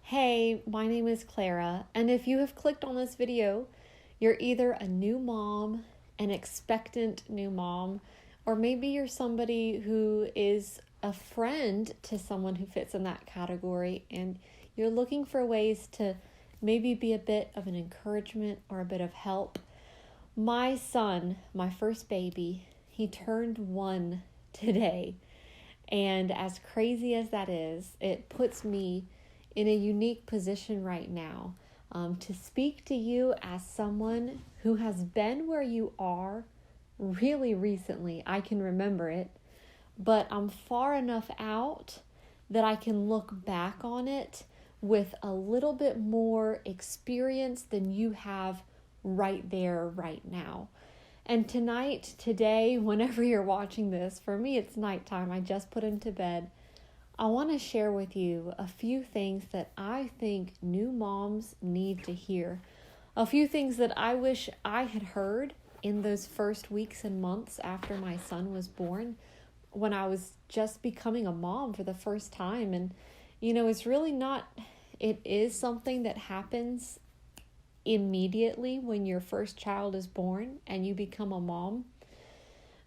Hey, my name is Clara, and if you have clicked on this video, you're either a new mom, an expectant new mom, or maybe you're somebody who is a friend to someone who fits in that category, and you're looking for ways to maybe be a bit of an encouragement or a bit of help. My son, my first baby, he turned 1 today, and as crazy as that is, it puts me in a unique position right now to speak to you as someone who has been where you are really recently. I can remember it, but I'm far enough out that I can look back on it with a little bit more experience than you have right there, right now. And today, whenever you're watching this, for me it's nighttime, I just put him to bed. I want to share with you a few things that I think new moms need to hear. A few things that I wish I had heard in those first weeks and months after my son was born, when I was just becoming a mom for the first time. And, it's really not, it is something that happens immediately when your first child is born and you become a mom.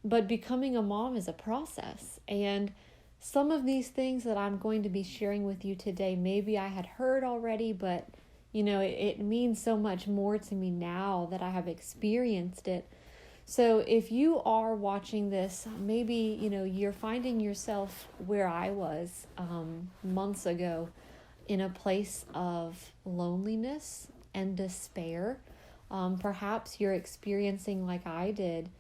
But becoming a mom is a process. And some of these things that I'm going to be sharing with you today, maybe I had heard already, but it means so much more to me now that I have experienced it. So if you are watching this, maybe, you're finding yourself where I was months ago, in a place of loneliness and despair. Perhaps you're experiencing, like I did,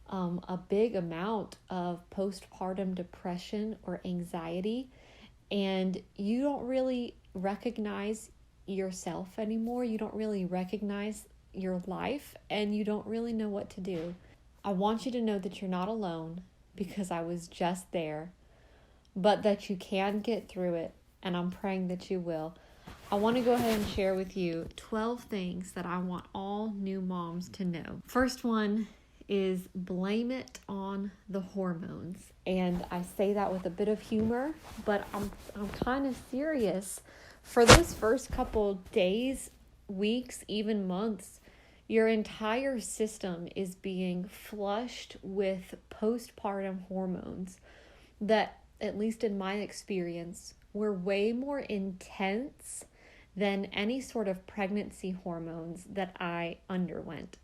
a big amount of postpartum depression or anxiety, and you don't really recognize yourself anymore. You don't really recognize your life, and you don't really know what to do. I want you to know that you're not alone, because I was just there, but that you can get through it, and I'm praying that you will. I want to go ahead and share with you 12 things that I want all new moms to know. First one is blame it on the hormones. And I say that with a bit of humor, but I'm kind of serious. For those first couple days, weeks, even months, your entire system is being flushed with postpartum hormones that, at least in my experience, were way more intense than any sort of pregnancy hormones that I underwent.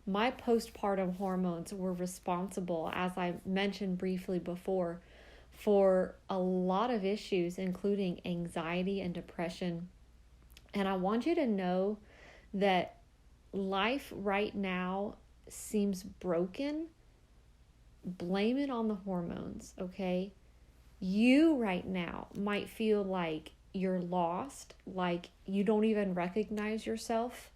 My postpartum hormones were responsible, as I mentioned briefly before, for a lot of issues, including anxiety and depression. And I want you to know that life right now seems broken. Blame it on the hormones, okay? You right now might feel like you're lost, like you don't even recognize yourself,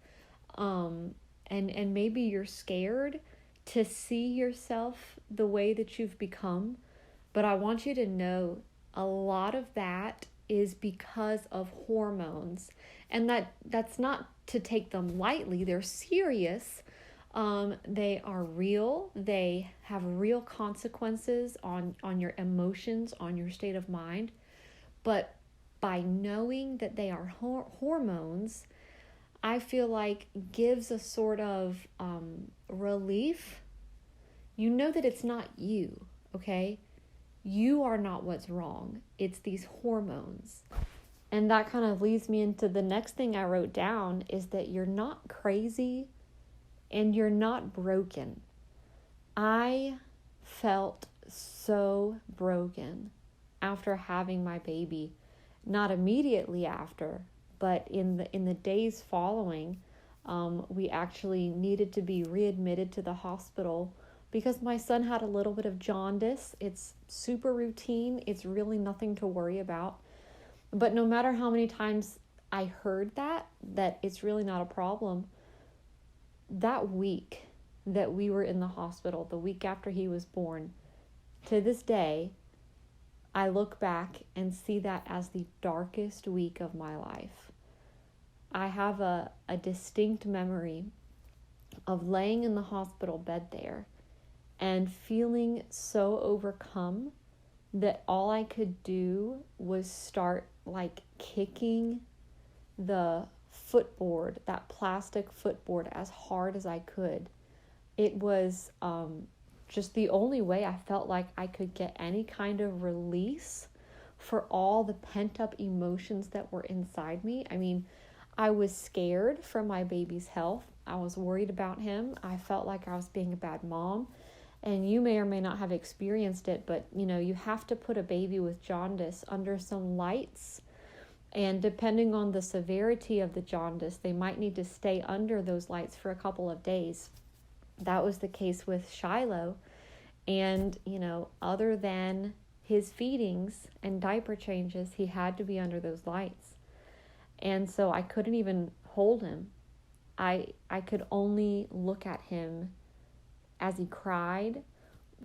and maybe you're scared to see yourself the way that you've become. But I want you to know a lot of that is because of hormones, and that's not to take them lightly. They're serious. They are real. They have real consequences on your emotions, on your state of mind. But by knowing that they are hormones, I feel like gives a sort of relief. You know that it's not you, okay? You are not what's wrong. It's these hormones. And that kind of leads me into the next thing I wrote down, is that you're not crazy and you're not broken. I felt so broken after having my baby. Not immediately after, but in the days following, we actually needed to be readmitted to the hospital because my son had a little bit of jaundice. It's super routine. It's really nothing to worry about. But no matter how many times I heard that it's really not a problem, that week that we were in the hospital, the week after he was born, to this day, I look back and see that as the darkest week of my life. I have a distinct memory of laying in the hospital bed there and feeling so overcome that all I could do was start like kicking the footboard, that plastic footboard, as hard as I could. It was just the only way I felt like I could get any kind of release for all the pent-up emotions that were inside me. I mean, I was scared for my baby's health. I was worried about him. I felt like I was being a bad mom. And you may or may not have experienced it, but you have to put a baby with jaundice under some lights. And depending on the severity of the jaundice, they might need to stay under those lights for a couple of days. That was the case with Shiloh. And, other than his feedings and diaper changes, he had to be under those lights. And so I couldn't even hold him. I could only look at him as he cried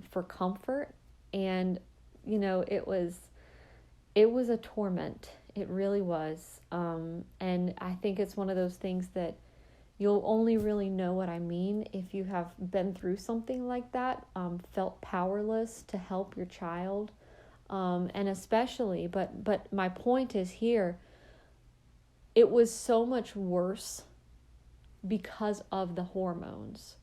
for comfort. And, it was a torment. It really was. And I think it's one of those things that you'll only really know what I mean if you have been through something like that, felt powerless to help your child. And especially, but my point is here, it was so much worse because of the hormones.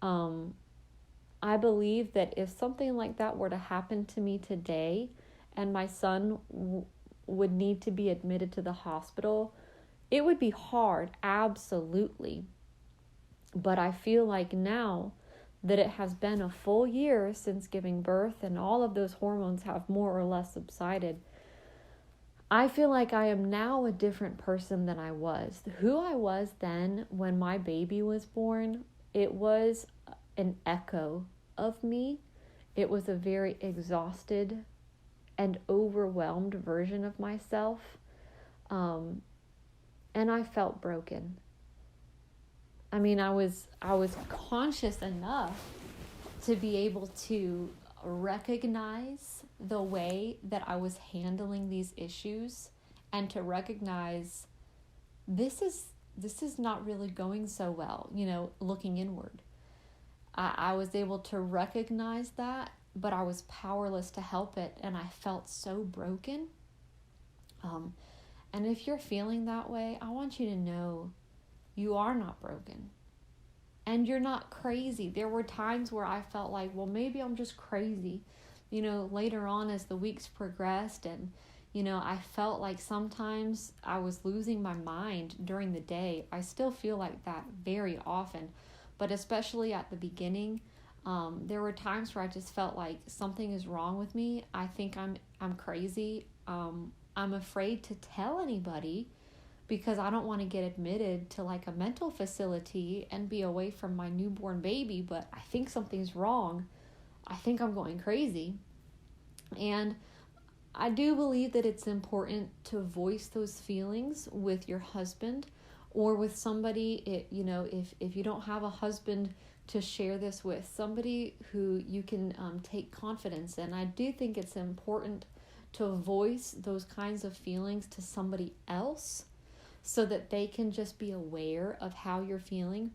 I believe that if something like that were to happen to me today and my son would need to be admitted to the hospital, it would be hard, absolutely. But I feel like now that it has been a full year since giving birth and all of those hormones have more or less subsided, I feel like I am now a different person than I was. Who I was then when my baby was born, it was an echo of me. It was a very exhausted and overwhelmed version of myself. And I felt broken. I mean, I was conscious enough to be able to recognize the way that I was handling these issues and to recognize this is not really going so well, looking inward. I was able to recognize that, but I was powerless to help it, and I felt so broken. And if you're feeling that way, I want you to know you are not broken. And you're not crazy. There were times where I felt like, well, maybe I'm just crazy. Later on as the weeks progressed and, I felt like sometimes I was losing my mind during the day. I still feel like that very often. But especially at the beginning, there were times where I just felt like something is wrong with me. I think I'm crazy. I'm afraid to tell anybody because I don't want to get admitted to like a mental facility and be away from my newborn baby, but I think something's wrong. I think I'm going crazy. And I do believe that it's important to voice those feelings with your husband or with somebody, if you don't have a husband to share this with, somebody who you can take confidence in. I do think it's important to voice those kinds of feelings to somebody else so that they can just be aware of how you're feeling.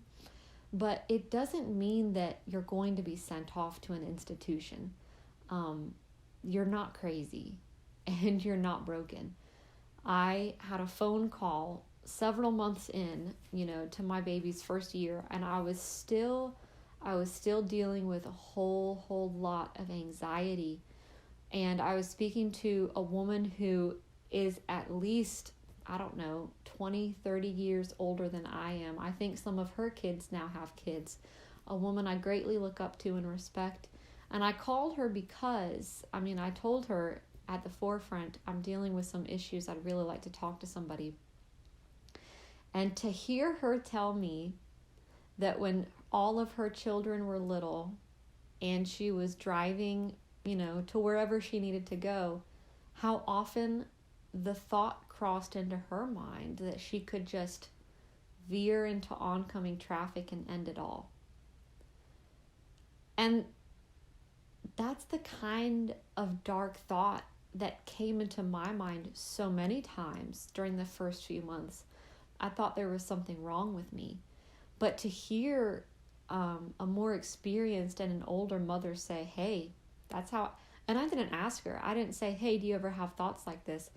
But it doesn't mean that you're going to be sent off to an institution. You're not crazy and you're not broken. I had a phone call several months in, to my baby's first year, and I was still dealing with a whole lot of anxiety. And I was speaking to a woman who is at least, 20, 30 years older than I am. I think some of her kids now have kids. A woman I greatly look up to and respect. And I called her because, I told her at the forefront, I'm dealing with some issues. I'd really like to talk to somebody. And to hear her tell me that when all of her children were little and she was driving to wherever she needed to go, how often the thought crossed into her mind that she could just veer into oncoming traffic and end it all. And that's the kind of dark thought that came into my mind so many times during the first few months. I thought there was something wrong with me. But to hear a more experienced and an older mother say, hey, that's how, and I didn't ask her. I didn't say, hey, do you ever have thoughts like this?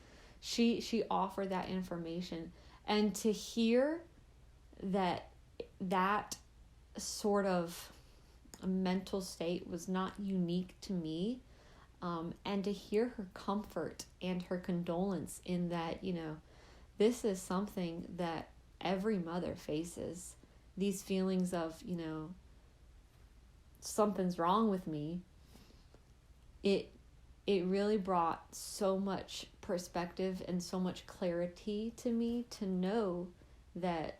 She offered that information. And to hear that sort of mental state was not unique to me, and to hear her comfort and her condolence in that, this is something that every mother faces, these feelings of, something's wrong with me. It really brought so much perspective and so much clarity to me to know that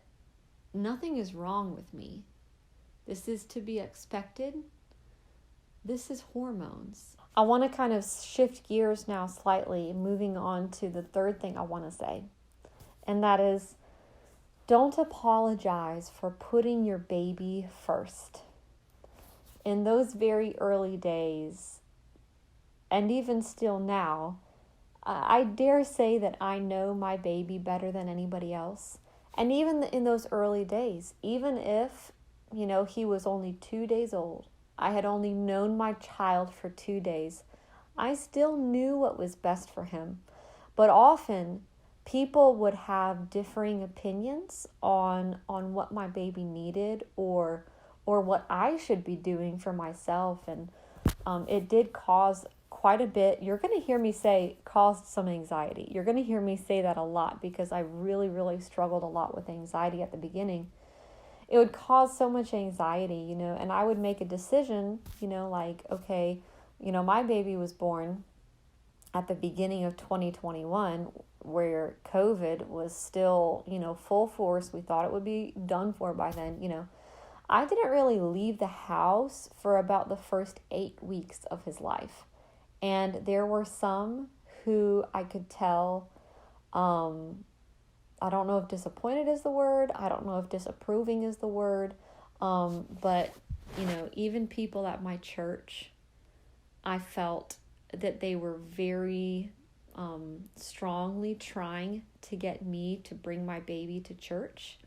nothing is wrong with me. This is to be expected. This is hormones. I want to kind of shift gears now slightly, moving on to the third thing I want to say. And that is, don't apologize for putting your baby first. In those very early days, and even still now, I dare say that I know my baby better than anybody else. And even in those early days, even if, he was only 2 days old, I had only known my child for 2 days, I still knew what was best for him. But often, people would have differing opinions on what my baby needed or what I should be doing for myself. And it did cause quite a bit. You're going to hear me say caused some anxiety. You're going to hear me say that a lot because I really, really struggled a lot with anxiety at the beginning. It would cause so much anxiety, and I would make a decision, like, okay, my baby was born at the beginning of 2021 where COVID was still, full force. We thought it would be done for by then, I didn't really leave the house for about the first 8 weeks of his life. And there were some who I could tell, I don't know if disappointed is the word. I don't know if disapproving is the word. But, even people at my church, I felt that they were very strongly trying to get me to bring my baby to church,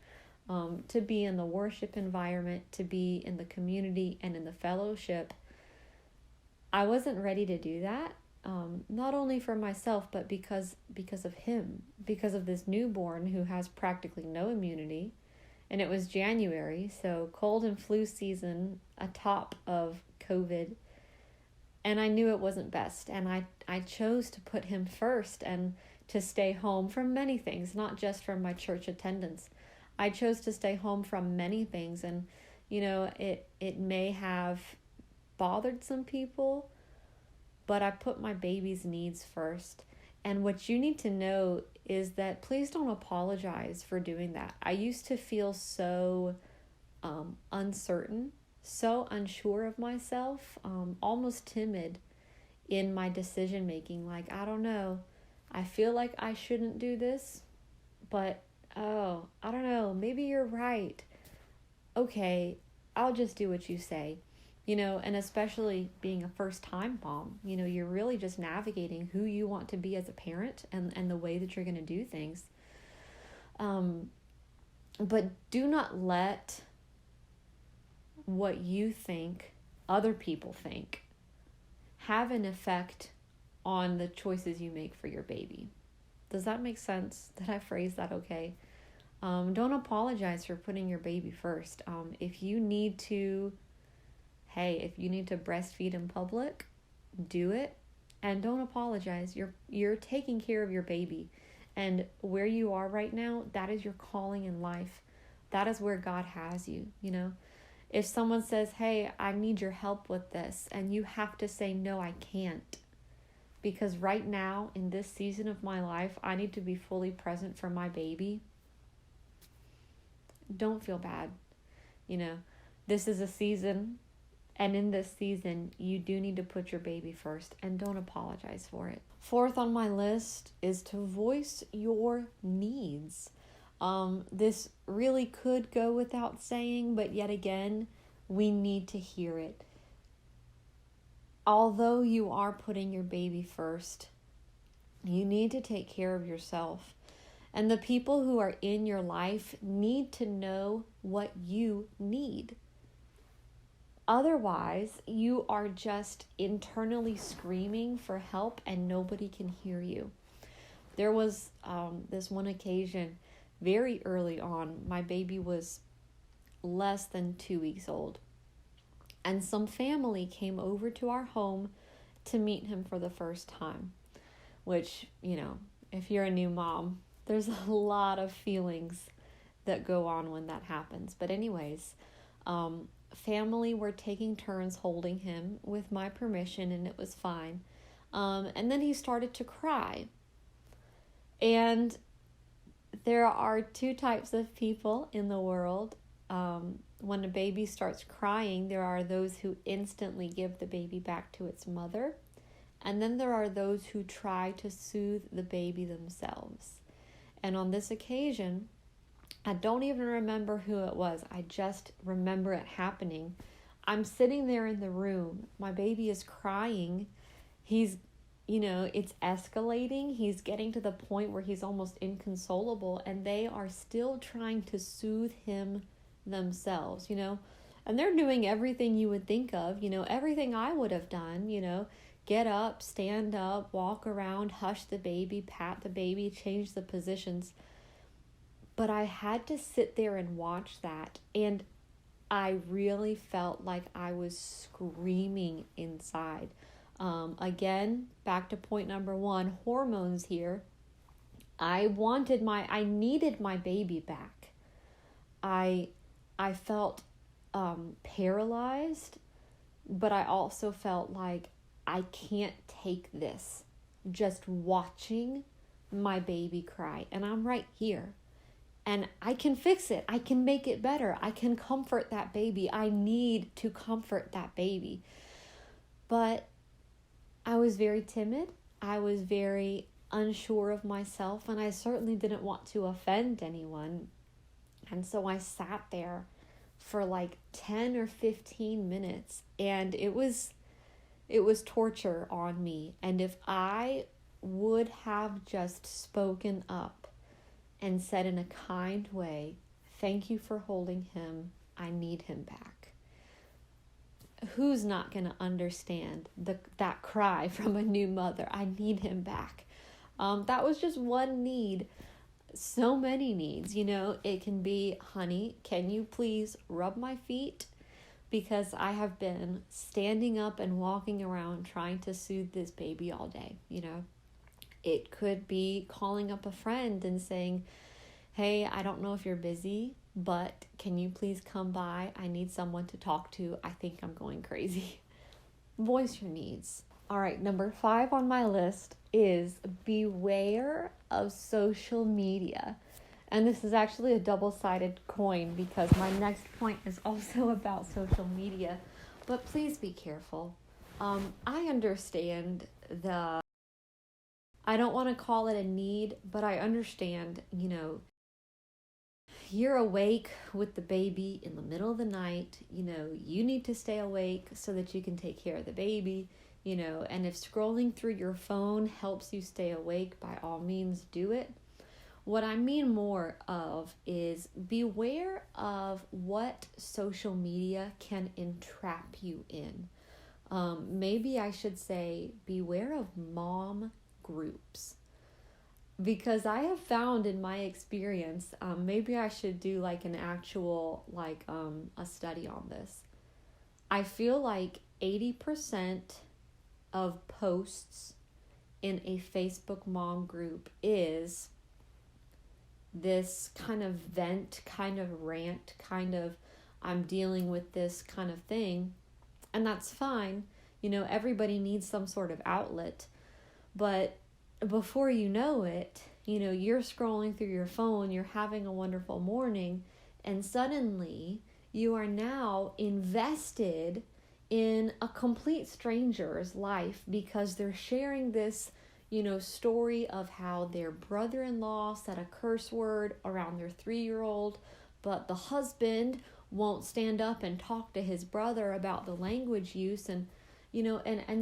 to be in the worship environment, to be in the community and in the fellowship. I wasn't ready to do that, not only for myself, but because of him, because of this newborn who has practically no immunity. And it was January, so cold and flu season atop of COVID. And I knew it wasn't best. And I chose to put him first and to stay home from many things, not just from my church attendance. I chose to stay home from many things. And, it may have bothered some people, but I put my baby's needs first. And what you need to know is that please don't apologize for doing that. I used to feel so uncertain, so unsure of myself, almost timid in my decision making. Like, I don't know, I feel like I shouldn't do this, but I don't know, maybe you're right. Okay, I'll just do what you say. And especially being a first-time mom, you're really just navigating who you want to be as a parent and the way that you're going to do things. But do not let what you think other people think have an effect on the choices you make for your baby. Does that make sense? Did I phrase that okay? Don't apologize for putting your baby first. If you need to breastfeed in public, do it, and don't apologize. You're taking care of your baby, and where you are right now, that is your calling in life. That is where God has you. If someone says, "Hey, I need your help with this," and you have to say, "No, I can't," because right now in this season of my life, I need to be fully present for my baby. Don't feel bad. This is a season. And in this season, you do need to put your baby first, and don't apologize for it. Fourth on my list is to voice your needs. This really could go without saying, but yet again, we need to hear it. Although you are putting your baby first, you need to take care of yourself. And the people who are in your life need to know what you need. Otherwise, you are just internally screaming for help and nobody can hear you. There was this one occasion very early on. My baby was less than 2 weeks old. And some family came over to our home to meet him for the first time, which, if you're a new mom, there's a lot of feelings that go on when that happens. But anyways, family were taking turns holding him with my permission, and it was fine. And then he started to cry. And there are two types of people in the world. When a baby starts crying, there are those who instantly give the baby back to its mother. And then there are those who try to soothe the baby themselves. And on this occasion, I don't even remember who it was. I just remember it happening. I'm sitting there in the room. My baby is crying. He's, it's escalating. He's getting to the point where he's almost inconsolable. And they are still trying to soothe him themselves, and they're doing everything you would think of, everything I would have done, get up, stand up, walk around, hush the baby, pat the baby, change the positions. But I had to sit there and watch that, and I really felt like I was screaming inside. Again, back to point number 1, hormones here. I needed my baby back. I felt paralyzed, but I also felt like I can't take this. Just watching my baby cry, and I'm right here, and I can fix it. I can make it better. I can comfort that baby. I need to comfort that baby. But I was very timid. I was very unsure of myself, and I certainly didn't want to offend anyone. And so I sat there for like 10 or 15 minutes, and it was torture on me. And if I would have just spoken up and said in a kind way, "Thank you for holding him. I need him back." Who's not going to understand that cry from a new mother? I need him back. That was just one need. So many needs, it can be, "Honey, can you please rub my feet? Because I have been standing up and walking around trying to soothe this baby all day." It could be calling up a friend and saying, "Hey, I don't know if you're busy, but can you please come by? I need someone to talk to. I think I'm going crazy." Voice your needs. All right, number 5 on my list is beware of social media. And this is actually a double-sided coin, because my next point is also about social media. But please be careful. I understand I don't want to call it a need, but I understand, you're awake with the baby in the middle of the night. You need to stay awake so that you can take care of the baby. And if scrolling through your phone helps you stay awake, by all means do it. What I mean more of is beware of what social media can entrap you in. Maybe I should say beware of mom groups. Because I have found in my experience, maybe I should do like an actual, a study on this. I feel like 80% of posts in a Facebook mom group is this kind of vent, kind of rant, kind of I'm dealing with this kind of thing. And that's fine. Everybody needs some sort of outlet. But before you know it, you're scrolling through your phone, you're having a wonderful morning, and suddenly you are now invested in a complete stranger's life because they're sharing this, story of how their brother-in-law said a curse word around their 3-year-old, but the husband won't stand up and talk to his brother about the language use, and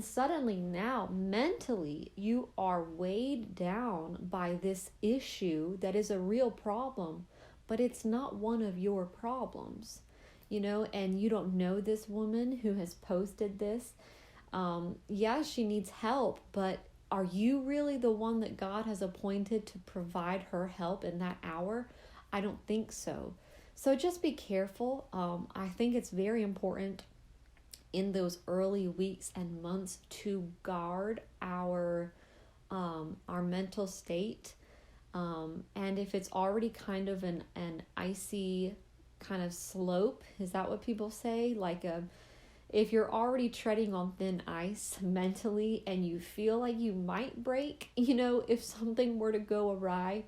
suddenly now mentally you are weighed down by this issue that is a real problem, but it's not one of your problems, and you don't know this woman who has posted this. Yeah, she needs help, but are you really the one that God has appointed to provide her help in that hour? I don't think so. So just be careful. I think it's very important in those early weeks and months to guard our mental state. And if it's already kind of an icy kind of slope, is that what people say? Like if you're already treading on thin ice mentally and you feel like you might break, if something were to go awry,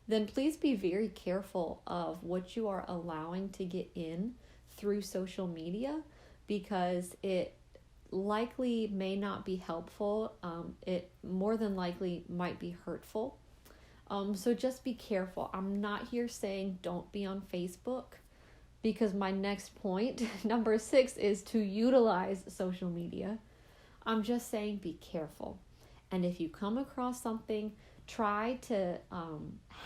then please be very careful of what you are allowing to get in through social media, because it likely may not be helpful. It more than likely might be hurtful. So just be careful. I'm not here saying don't be on Facebook, because my next point, number 6, is to utilize social media. I'm just saying be careful. And if you come across something, try to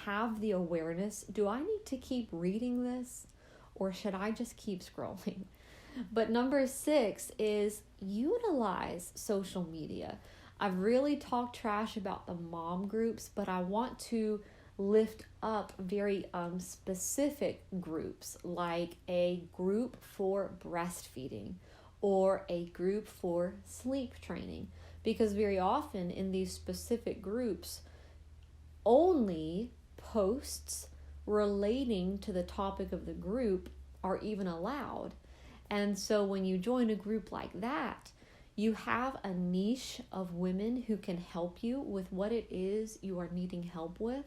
have the awareness. Do I need to keep reading this, or should I just keep scrolling? But number 6 is utilize social media. I've really talked trash about the mom groups, but I want to lift up very specific groups, like a group for breastfeeding or a group for sleep training, because very often in these specific groups, only posts relating to the topic of the group are even allowed. And so when you join a group like that, you have a niche of women who can help you with what it is you are needing help with,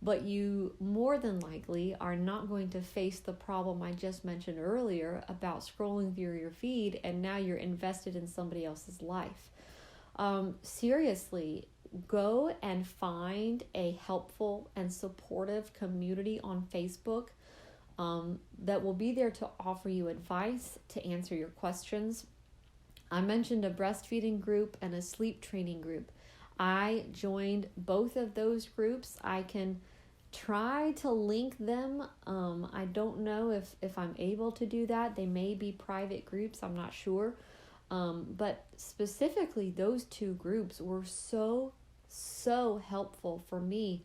but you more than likely are not going to face the problem I just mentioned earlier about scrolling through your feed and now you're invested in somebody else's life. Seriously, go and find a helpful and supportive community on Facebook that will be there to offer you advice, to answer your questions. I mentioned a breastfeeding group and a sleep training group. I joined both of those groups. I can try to link them. I don't know if I'm able to do that. They may be private groups. I'm not sure. But specifically, those two groups were so helpful for me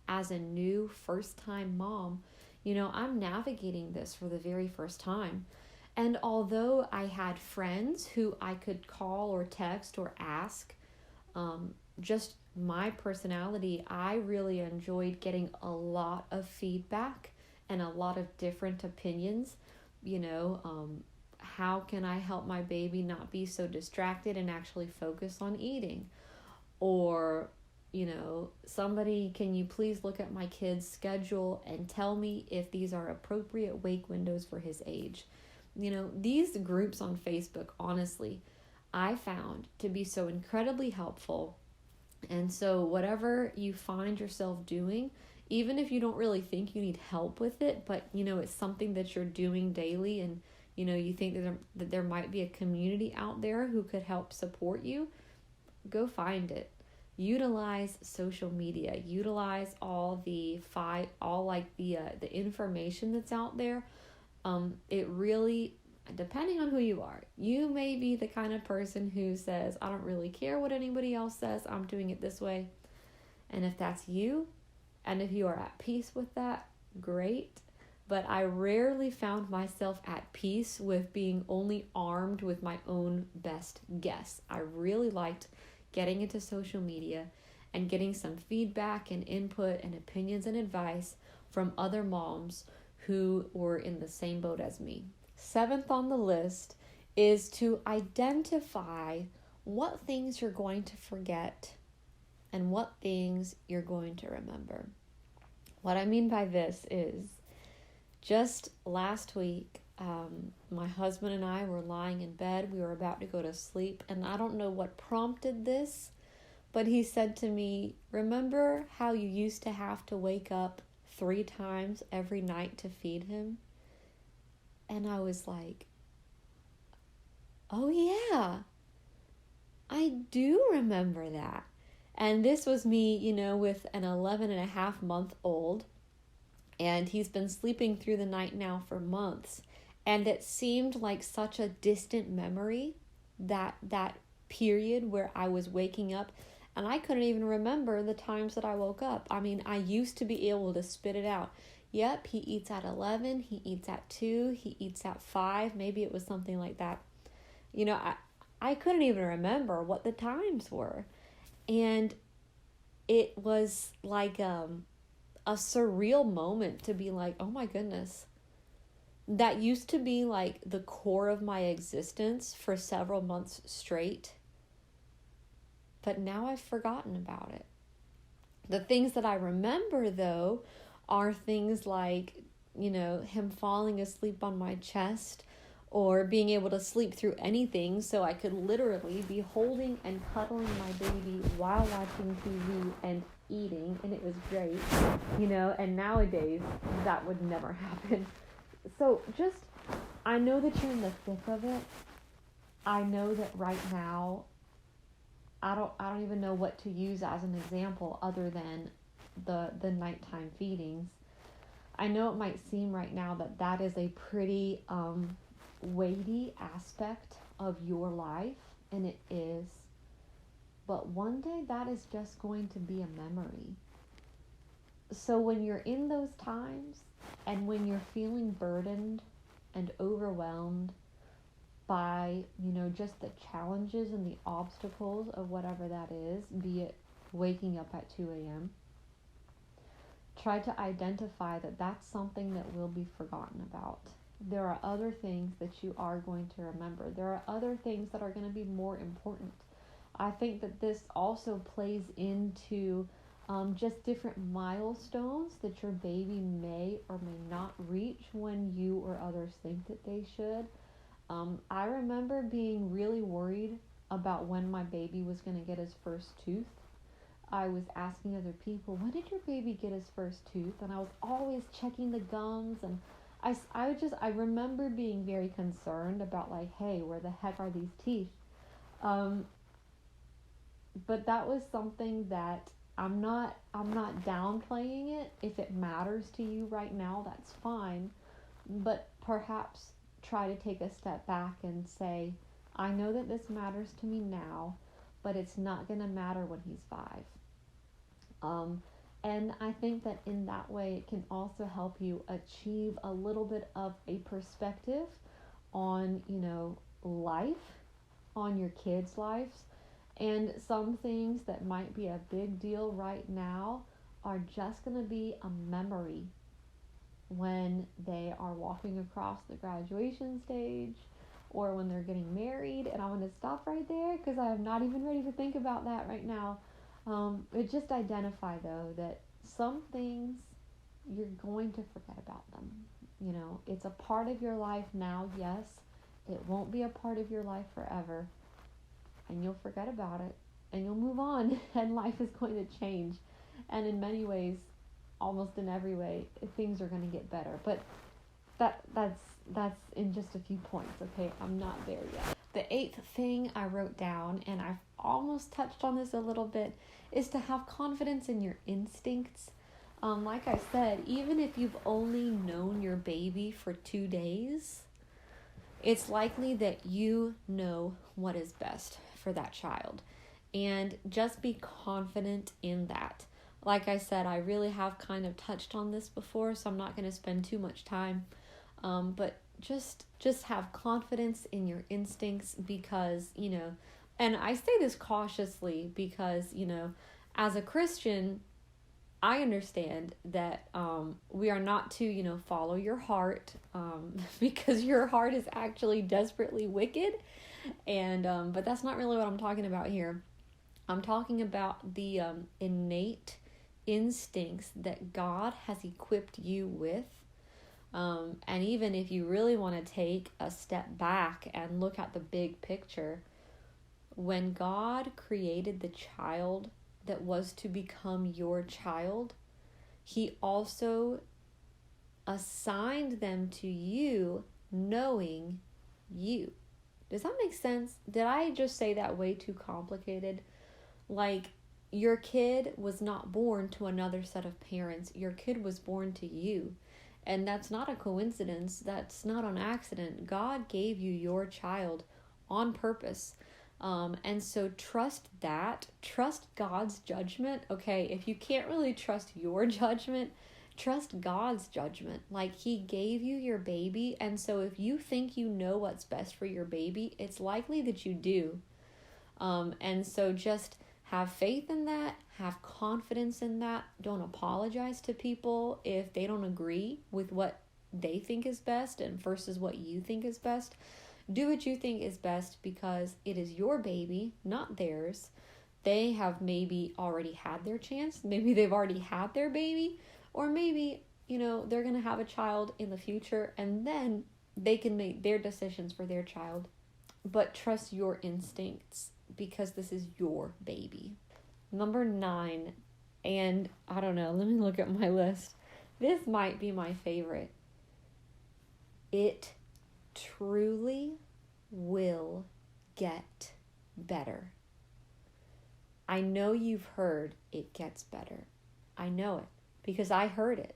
as a new first-time mom. I'm navigating this for the very first time. And although I had friends who I could call or text or ask, just my personality, I really enjoyed getting a lot of feedback and a lot of different opinions. How can I help my baby not be so distracted and actually focus on eating? Or, somebody, can you please look at my kid's schedule and tell me if these are appropriate wake windows for his age? These groups on Facebook, honestly, I found to be so incredibly helpful. And so whatever you find yourself doing, even if you don't really think you need help with it, but, it's something that you're doing daily and, you think that there might be a community out there who could help support you, go find it. Utilize social media. Utilize all the information that's out there. It really, depending on who you are, you may be the kind of person who says, I don't really care what anybody else says, I'm doing it this way. And if that's you, and if you are at peace with that, great. But I rarely found myself at peace with being only armed with my own best guess. I really liked getting into social media and getting some feedback and input and opinions and advice from other moms who were in the same boat as me. 7th on the list is to identify what things you're going to forget and what things you're going to remember. What I mean by this is, just last week, my husband and I were lying in bed. We were about to go to sleep, and I don't know what prompted this, but he said to me, remember how you used to have to wake up 3 times every night to feed him? And I was like, oh yeah, I do remember that. And this was me, with an 11.5-month-old, and he's been sleeping through the night now for months. And it seemed like such a distant memory, that period where I was waking up And I couldn't even remember the times that I woke up. I mean, I used to be able to spit it out. Yep, he eats at 11, he eats at 2, he eats at 5. Maybe it was something like that. I couldn't even remember what the times were. And it was like a surreal moment to be like, oh my goodness. That used to be like the core of my existence for several months straight. But now I've forgotten about it. The things that I remember, though, are things like, him falling asleep on my chest, or being able to sleep through anything, so I could literally be holding and cuddling my baby while watching TV and eating, and it was great, and nowadays that would never happen. So I know that you're in the thick of it. I know that right now, I don't even know what to use as an example other than the nighttime feedings. I know it might seem right now that is a pretty weighty aspect of your life, and it is. But one day that is just going to be a memory. So when you're in those times, and when you're feeling burdened and overwhelmed by, just the challenges and the obstacles of whatever that is, be it waking up at 2 a.m., try to identify that that's something that will be forgotten about. There are other things that you are going to remember. There are other things that are going to be more important. I think that this also plays into just different milestones that your baby may or may not reach when you or others think that they should. I remember being really worried about when my baby was going to get his first tooth. I was asking other people, when did your baby get his first tooth? And I was always checking the gums, and I remember being very concerned about, like, hey, where the heck are these teeth? But that was something that I'm not downplaying it. If it matters to you right now, that's fine. But perhaps try to take a step back and say, I know that this matters to me now, but it's not going to matter when he's 5. And I think that in that way, it can also help you achieve a little bit of a perspective on, life, on your kids' lives. And some things that might be a big deal right now are just going to be a memory when they are walking across the graduation stage, or when they're getting married. And I'm going to stop right there because I am not even ready to think about that right now. But just identify, though, that some things you're going to forget about them. It's a part of your life now, yes. It won't be a part of your life forever. And you'll forget about it, and you'll move on, and life is going to change. And in many ways, almost in every way, things are going to get better. But that's in just a few points, okay? I'm not there yet. The 8th thing I wrote down, and I've almost touched on this a little bit, is to have confidence in your instincts. Like I said, even if you've only known your baby for 2 days, it's likely that you know what is best for that child. And just be confident in that. Like I said, I really have kind of touched on this before, so I'm not going to spend too much time. But just have confidence in your instincts, because, and I say this cautiously because, as a Christian, I understand that we are not to, follow your heart, because your heart is actually desperately wicked. And but that's not really what I'm talking about here. I'm talking about the innate instincts that God has equipped you with. And even if you really want to take a step back and look at the big picture, when God created the child that was to become your child, He also assigned them to you knowing you. Does that make sense? Did I just say that way too complicated? Like, your kid was not born to another set of parents. Your kid was born to you. And that's not a coincidence. That's not an accident. God gave you your child on purpose. And so trust that. Trust God's judgment. Okay, if you can't really trust your judgment, trust God's judgment. Like, He gave you your baby, and so if you think you know what's best for your baby, it's likely that you do. And so just have faith in that, have confidence in that. Don't apologize to people if they don't agree with what they think is best and versus what you think is best. Do what you think is best because it is your baby, not theirs. They have maybe already had their chance. Maybe they've already had their baby, or maybe, they're going to have a child in the future, and then they can make their decisions for their child. But trust your instincts because this is your baby. Number 9, and I don't know, let me look at my list. This might be my favorite. It truly will get better. I know you've heard it gets better. I know it because I heard it.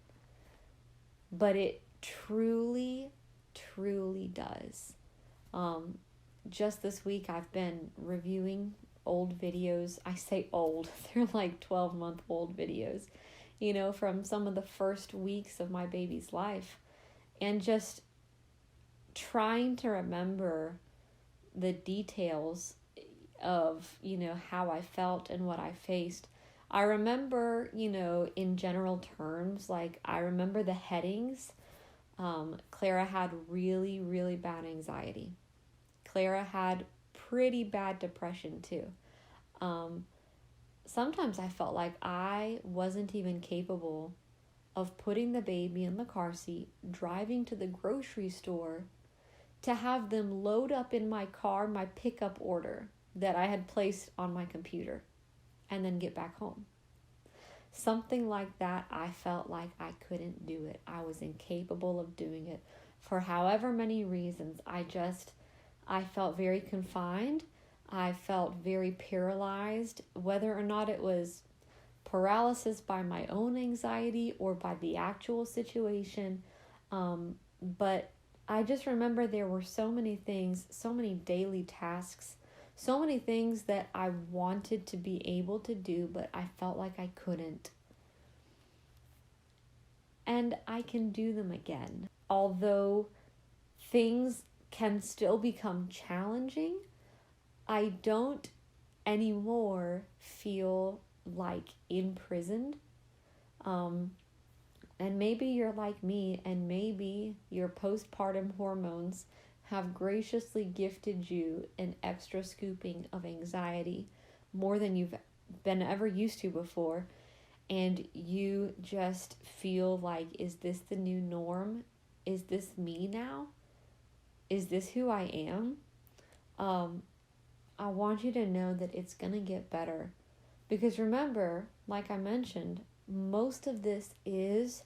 But it truly, truly does. Just this week I've been reviewing old videos. I say old, they're like 12-month-old videos, from some of the first weeks of my baby's life. And just trying to remember the details of, how I felt and what I faced. I remember, in general terms, like I remember the headings. Clara had really, really bad anxiety. Clara had pretty bad depression too. Sometimes I felt like I wasn't even capable of putting the baby in the car seat, driving to the grocery store to have them load up in my car my pickup order that I had placed on my computer and then get back home. Something like that, I felt like I couldn't do it. I was incapable of doing it for however many reasons. I felt very confined. I felt very paralyzed, whether or not it was paralysis by my own anxiety or by the actual situation. But I just remember there were so many things, so many daily tasks, so many things that I wanted to be able to do, but I felt like I couldn't. And I can do them again. Although things can still become challenging, I don't anymore feel like imprisoned. And maybe you're like me, and maybe your postpartum hormones have graciously gifted you an extra scooping of anxiety, more than you've been ever used to before. And you just feel like, is this the new norm? Is this me now? Is this who I am? I want you to know that it's going to get better. Because remember, like I mentioned, most of this is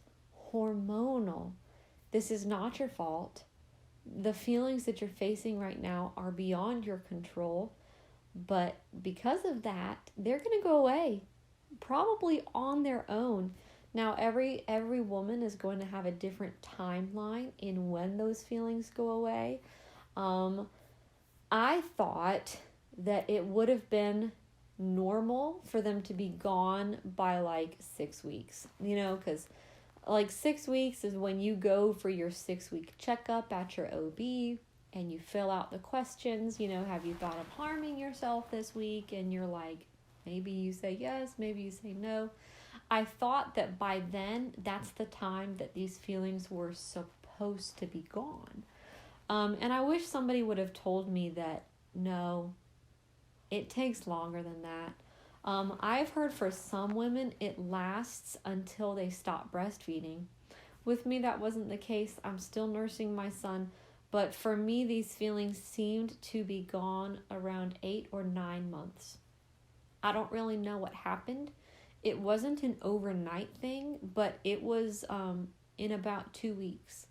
hormonal. This is not your fault. The feelings that you're facing right now are beyond your control. But because of that, they're going to go away. Probably on their own. Now, every woman is going to have a different timeline in when those feelings go away. I thought that it would have been normal for them to be gone by like 6 weeks, because like 6 weeks is when you go for your 6-week checkup at your OB and you fill out the questions, have you thought of harming yourself this week? And you're like, maybe you say yes, maybe you say no. I thought that by then, that's the time that these feelings were supposed to be gone. And I wish somebody would have told me that, no, it takes longer than that. I've heard for some women, it lasts until they stop breastfeeding. With me, that wasn't the case. I'm still nursing my son. But for me, these feelings seemed to be gone around 8 or 9 months. I don't really know what happened. It wasn't an overnight thing, but it was in about 2 weeks.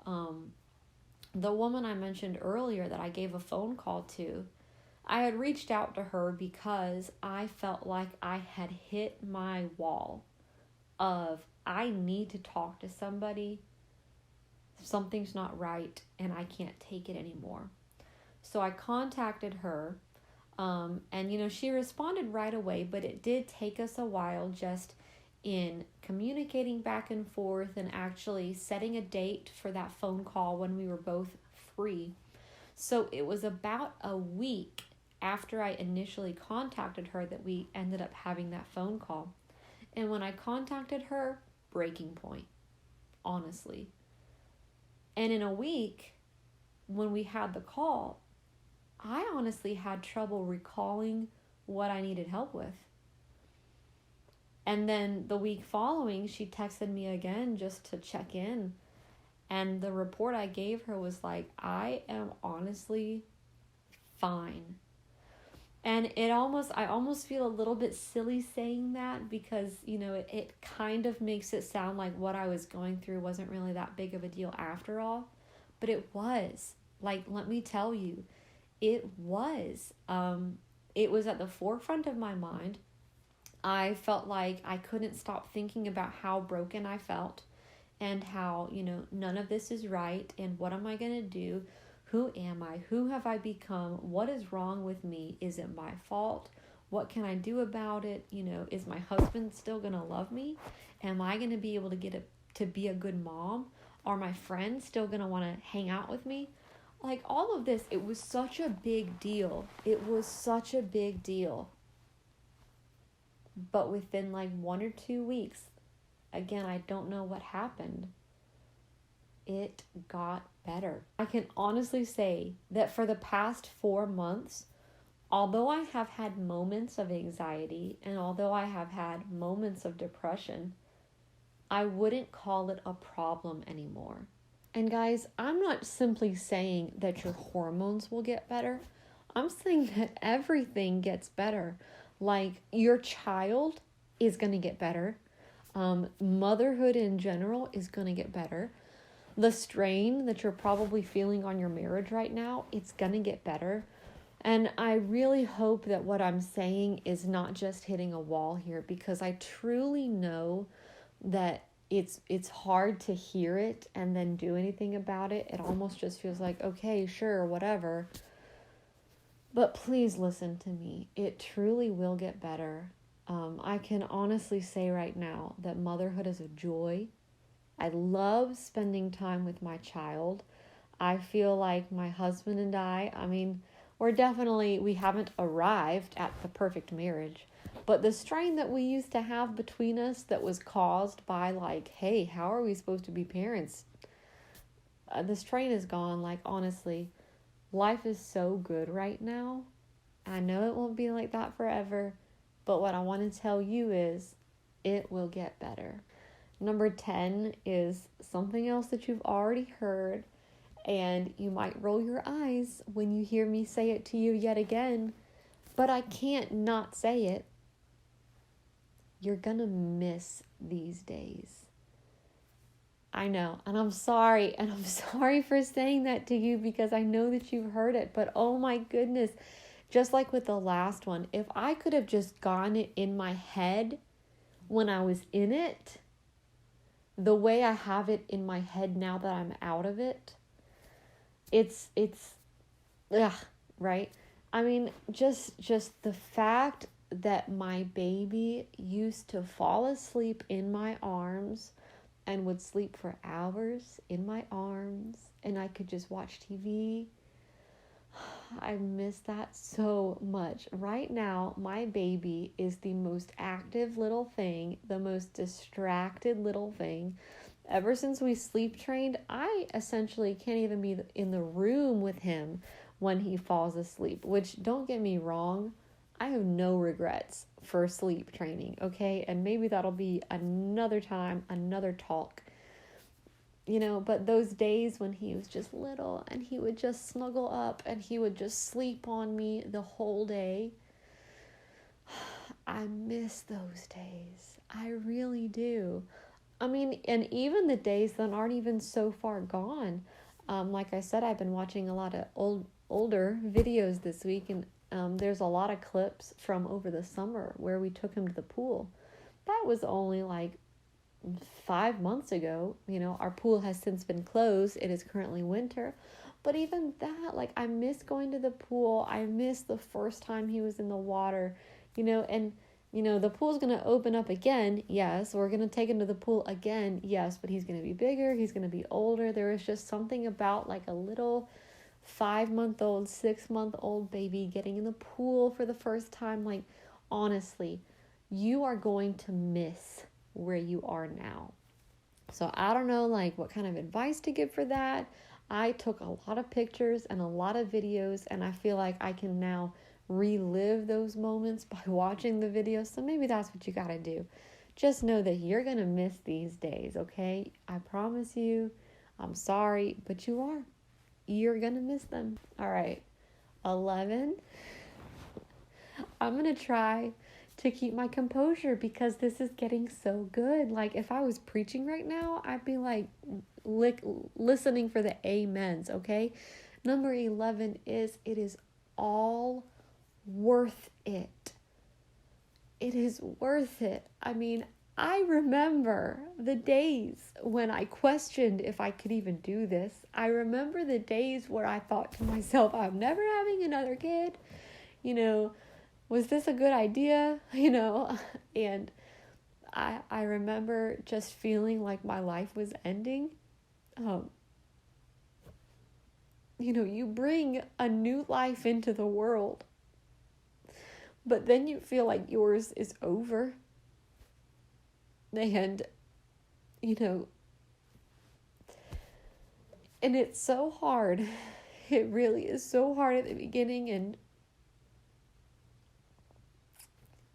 The woman I mentioned earlier that I gave a phone call to, I had reached out to her because I felt like I had hit my wall of, I need to talk to somebody. Something's not right and I can't take it anymore. So I contacted her. And she responded right away, but it did take us a while just in communicating back and forth and actually setting a date for that phone call when we were both free. So it was about a week after I initially contacted her that we ended up having that phone call. And when I contacted her, breaking point, honestly. And in a week, when we had the call, I honestly had trouble recalling what I needed help with. And then the week following, she texted me again just to check in. And the report I gave her was like, I am honestly fine. And I almost feel a little bit silly saying that because, it kind of makes it sound like what I was going through wasn't really that big of a deal after all. But it was. Like, let me tell you, it was. It was at the forefront of my mind. I felt like I couldn't stop thinking about how broken I felt and how, none of this is right. And what am I going to do? Who am I? Who have I become? What is wrong with me? Is it my fault? What can I do about it? Is my husband still going to love me? Am I going to be able to be a good mom? Are my friends still going to want to hang out with me? Like all of this, it was such a big deal. It was such a big deal. But within like 1 or 2 weeks, again, I don't know what happened. It got better. I can honestly say that for the past 4 months, although I have had moments of anxiety and although I have had moments of depression, I wouldn't call it a problem anymore. And guys, I'm not simply saying that your hormones will get better. I'm saying that everything gets better. Like your child is going to get better. Motherhood in general is going to get better. The strain that you're probably feeling on your marriage right now, it's going to get better. And I really hope that what I'm saying is not just hitting a wall here, because I truly know that it's hard to hear it and then do anything about it. It almost just feels like, okay, sure, whatever. But please listen to me. It truly will get better. I can honestly say right now that motherhood is a joy. I love spending time with my child. I feel like my husband and I mean, we haven't arrived at the perfect marriage. But the strain that we used to have between us that was caused by like, hey, how are we supposed to be parents? The strain is gone. Like, honestly, life is so good right now. I know it won't be like that forever. But what I want to tell you is it will get better. Number 10 is something else that you've already heard. And you might roll your eyes when you hear me say it to you yet again. But I can't not say it. You're going to miss these days. I know. And I'm sorry. And I'm sorry for saying that to you because I know that you've heard it. But oh my goodness. Just like with the last one, if I could have just gotten it in my head when I was in it, the way I have it in my head now that I'm out of it, it's right? I mean, just the fact that my baby used to fall asleep in my arms and would sleep for hours in my arms and I could just watch TV. I miss that so much. Right now, my baby is the most active little thing, the most distracted little thing. Ever since we sleep trained, I essentially can't even be in the room with him when he falls asleep, which, don't get me wrong, I have no regrets for sleep training, okay? And maybe that'll be another time, another talk. But those days when he was just little and he would just snuggle up and he would just sleep on me the whole day, I miss those days. I really do. I mean, and even the days that aren't even so far gone. Like I said, I've been watching a lot of older videos this week, and there's a lot of clips from over the summer where we took him to the pool. That was only like 5 months ago. Our pool has since been closed. It is currently winter. But even that, like, I miss going to the pool. I miss the first time he was in the water, and, the pool's going to open up again. Yes, we're going to take him to the pool again. Yes, but he's going to be bigger. He's going to be older. There is just something about like a little 5-month-old, 6-month-old baby getting in the pool for the first time. Like, honestly, you are going to miss where you are now. So I don't know like what kind of advice to give for that. I took a lot of pictures and a lot of videos, and I feel like I can now relive those moments by watching the videos. So maybe that's what you got to do. Just know that you're going to miss these days, okay? I promise you. I'm sorry, but you are. You're going to miss them. All right. 11. I'm going to try to keep my composure because this is getting so good. Like, if I was preaching right now, I'd be like listening for the amens, okay? Number 11 is, it is all worth it. It is worth it. I mean, I remember the days when I questioned if I could even do this. I remember the days where I thought to myself, I'm never having another kid. Was this a good idea? And I remember just feeling like my life was ending. You bring a new life into the world, but then you feel like yours is over. And, and it's so hard. It really is so hard at the beginning, and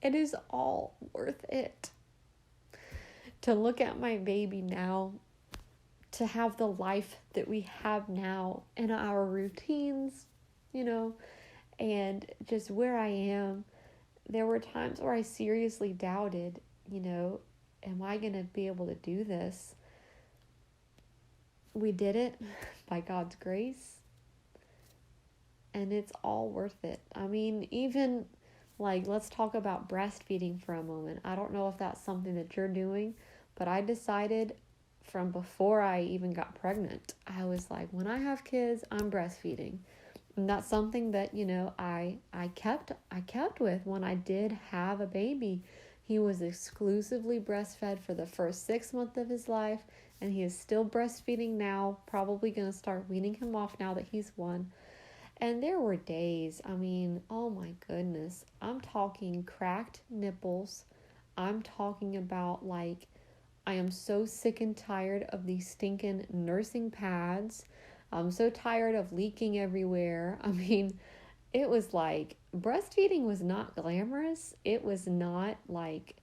it is all worth it to look at my baby now, to have the life that we have now and our routines, and just where I am. There were times where I seriously doubted, am I going to be able to do this? We did it by God's grace, and it's all worth it. I mean, even like, let's talk about breastfeeding for a moment. I don't know if that's something that you're doing, but I decided from before I even got pregnant, I was like, when I have kids, I'm breastfeeding. And that's something that, I kept with when I did have a baby. He was exclusively breastfed for the first 6 months of his life, and he is still breastfeeding now, probably going to start weaning him off now that he's 1. And there were days, I mean, oh my goodness, I'm talking cracked nipples. I'm talking about like, I am so sick and tired of these stinking nursing pads. I'm so tired of leaking everywhere. I mean, it was like, breastfeeding was not glamorous. It was not like,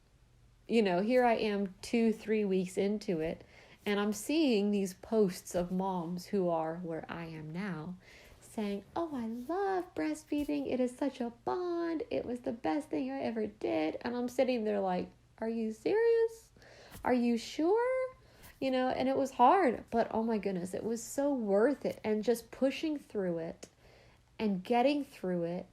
here I am 2-3 weeks into it, and I'm seeing these posts of moms who are where I am now, saying, oh, I love breastfeeding. It is such a bond. It was the best thing I ever did. And I'm sitting there like, are you serious? Are you sure? And it was hard, but oh my goodness, it was so worth it. And just pushing through it and getting through it.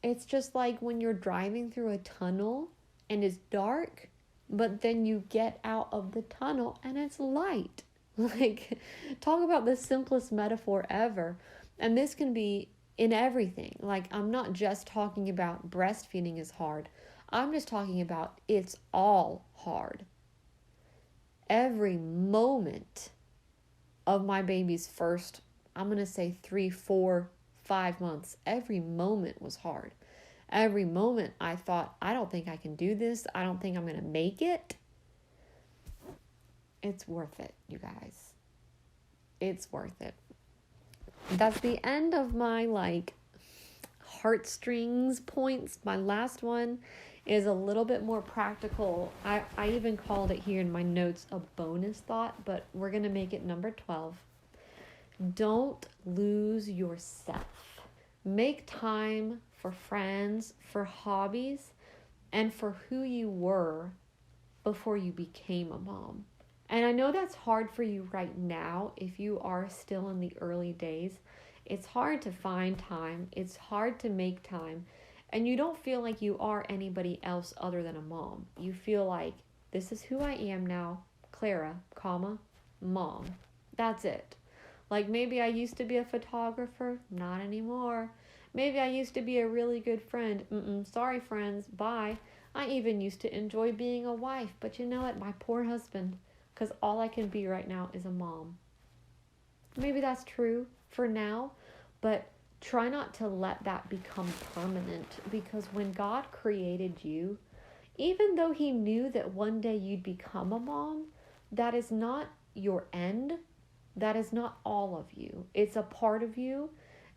It's just like when you're driving through a tunnel and it's dark, but then you get out of the tunnel and it's light. Like, talk about the simplest metaphor ever. And this can be in everything. Like, I'm not just talking about breastfeeding is hard. I'm just talking about it's all hard. Every moment of my baby's first, I'm going to say 3, 4, 5 months, every moment was hard. Every moment I thought, I don't think I can do this. I don't think I'm going to make it. It's worth it, you guys. It's worth it. That's the end of my heartstrings points. My last one is a little bit more practical. I even called it here in my notes a bonus thought, but we're going to make it number 12. Don't lose yourself. Make time for friends, for hobbies, and for who you were before you became a mom. And I know that's hard for you right now if you are still in the early days. It's hard to find time. It's hard to make time. And you don't feel like you are anybody else other than a mom. You feel like, this is who I am now, Clara, mom. That's it. Like maybe I used to be a photographer, not anymore. Maybe I used to be a really good friend. Sorry, friends, bye. I even used to enjoy being a wife, but you know what? My poor husband, because all I can be right now is a mom. Maybe that's true for now, but try not to let that become permanent, because when God created you, even though He knew that one day you'd become a mom, that is not your end. That is not all of you. It's a part of you.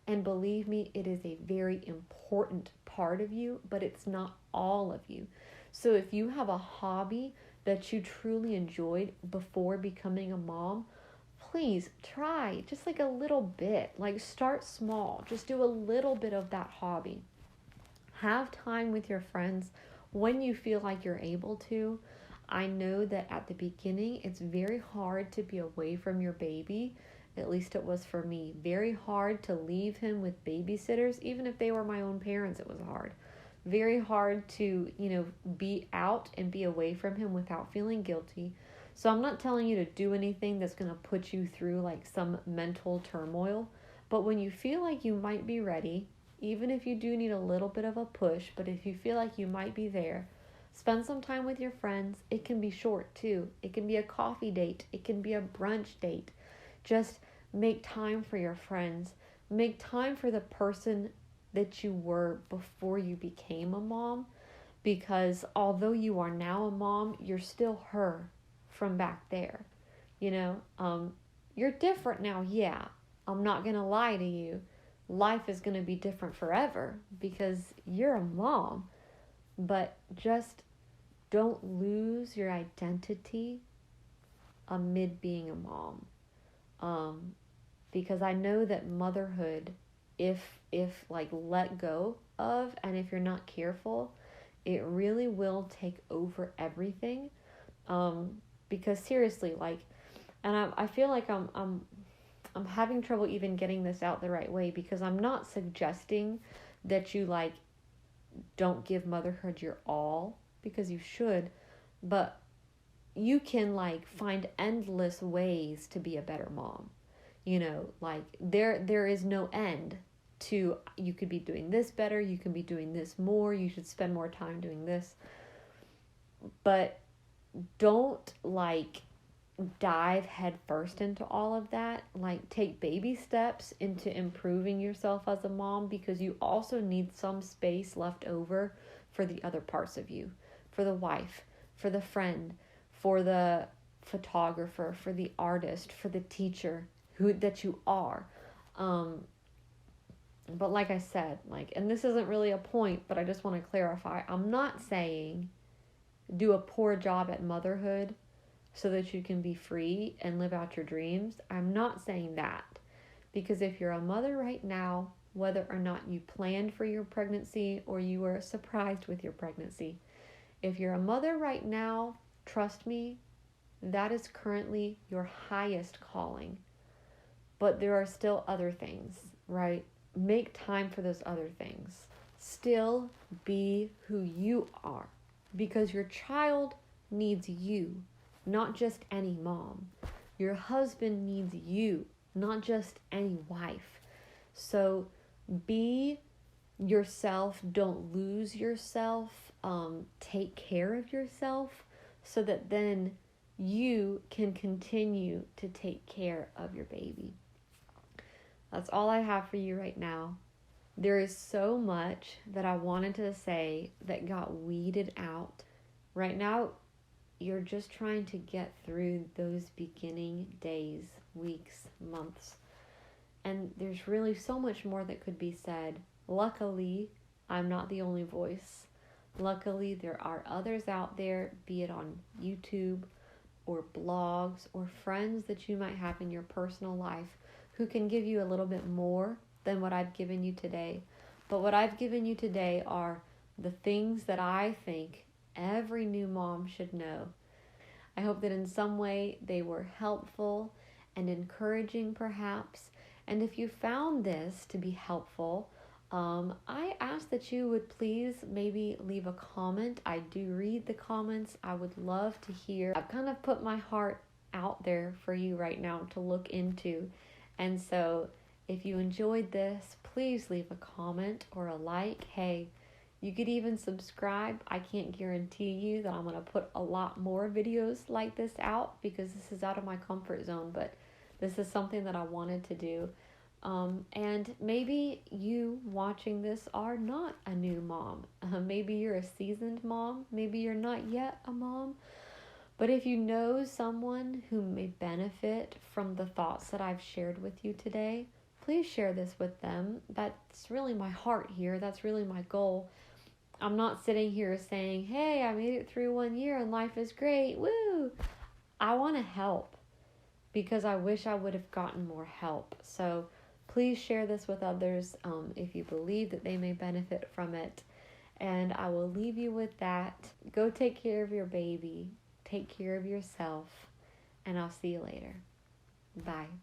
And believe me, it is a very important part of you, but it's not all of you. So if you have a hobby that you truly enjoyed before becoming a mom, please try just like a little bit. Like start small. Just do a little bit of that hobby. Have time with your friends when you feel like you're able to. I know that at the beginning, it's very hard to be away from your baby. At least it was for me. Very hard to leave him with babysitters. Even if they were my own parents, it was hard. Very hard to, be out and be away from him without feeling guilty. So I'm not telling you to do anything that's going to put you through like some mental turmoil. But when you feel like you might be ready, even if you do need a little bit of a push, but if you feel like you might be there, spend some time with your friends. It can be short too. It can be a coffee date. It can be a brunch date. Just make time for your friends. Make time for the person that you were before you became a mom. Because although you are now a mom, you're still her from back there. You're different now, yeah. I'm not going to lie to you. Life is going to be different forever because you're a mom. But just don't lose your identity amid being a mom. Because I know that motherhood, if like let go of, and if you're not careful, it really will take over everything. Because seriously, and I feel like I'm having trouble even getting this out the right way, because I'm not suggesting that you don't give motherhood your all, because you should, but you can find endless ways to be a better mom. There is no end to, you could be doing this better, you can be doing this more, you should spend more time doing this. But don't dive head first into all of that. Take baby steps into improving yourself as a mom, because you also need some space left over for the other parts of you, for the wife, for the friend, for the photographer, for the artist, for the teacher that you are. But like I said, and this isn't really a point, but I just want to clarify, I'm not saying do a poor job at motherhood so that you can be free and live out your dreams. I'm not saying that. Because if you're a mother right now, whether or not you planned for your pregnancy or you were surprised with your pregnancy, if you're a mother right now, trust me, that is currently your highest calling. But there are still other things, right? Make time for those other things. Still be who you are, because your child needs you, not just any mom. Your husband needs you, not just any wife. So be yourself. Don't lose yourself. Take care of yourself so that then you can continue to take care of your baby. That's all I have for you right now. There is so much that I wanted to say that got weeded out. Right now, you're just trying to get through those beginning days, weeks, months. And there's really so much more that could be said. Luckily, I'm not the only voice. Luckily, there are others out there, be it on YouTube or blogs or friends that you might have in your personal life, who can give you a little bit more than what I've given you today. But what I've given you today are the things that I think every new mom should know. I hope that in some way they were helpful and encouraging perhaps. And if you found this to be helpful, I ask that you would please maybe leave a comment. I do read the comments. I would love to hear. I've kind of put my heart out there for you right now to look into. And so if you enjoyed this, please leave a comment or a like. Hey, you could even subscribe. I can't guarantee you that I'm going to put a lot more videos like this out because this is out of my comfort zone, but this is something that I wanted to do. And maybe you watching this are not a new mom. Maybe you're a seasoned mom. Maybe you're not yet a mom. But if you know someone who may benefit from the thoughts that I've shared with you today, please share this with them. That's really my heart here. That's really my goal. I'm not sitting here saying, hey, I made it through 1 year and life is great. Woo! I want to help because I wish I would have gotten more help. So please share this with others if you believe that they may benefit from it. And I will leave you with that. Go take care of your baby. Take care of yourself. And I'll see you later. Bye.